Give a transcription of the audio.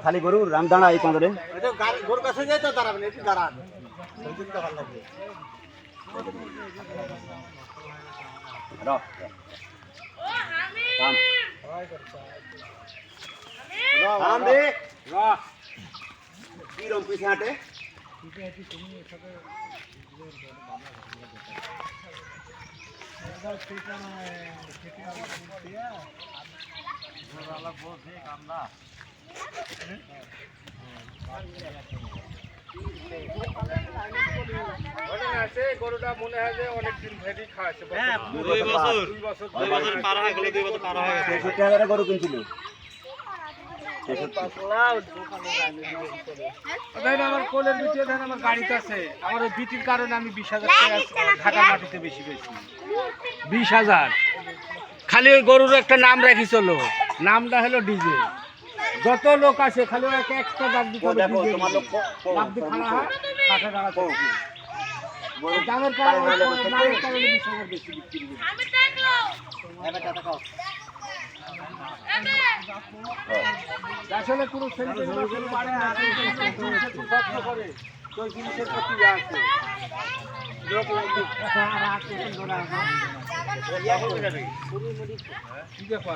খালি গরু রাম দাঁড়া এই পাঁদরে গরুর কাছে যাই তো দাঁড়াবেন একটু দাঁড়ান ভালো লাগবে কিরম পিছিয়ে হাঁটে গরুটা মনে হয় যে অনেকদিন ধরে খাওয়াচ্ছে 2 বছর পার হয়ে গেল 2 বছর পার হয়ে গেছে 63000 গরু কিনছিল আমার কোলের ভিতরে দেখেন আমার গাড়িতে আছে আমার ওই বিটির কারণে আমি 20,000 টাকা ঢাকার মাটিতে বেশি পেয়েছি 20,000 খালি ওই গরুর একটা নাম রাখি চলো নামটা হলো ডিজে যত লোক আসে খালি একটা ডাক দিতে হবে দেখো তোমার লোক ডাক দিয়ে খাওয়া হয় টাকা টাকা দামের কারণে 20,000 বেশি বিক্রি করি আসলে কোনো সেন্টেন্স বা কোনো মানে না যত্ন করে তো জিনিসের প্রতি আছে লোক আর আছে ধরা কি ব্যাপার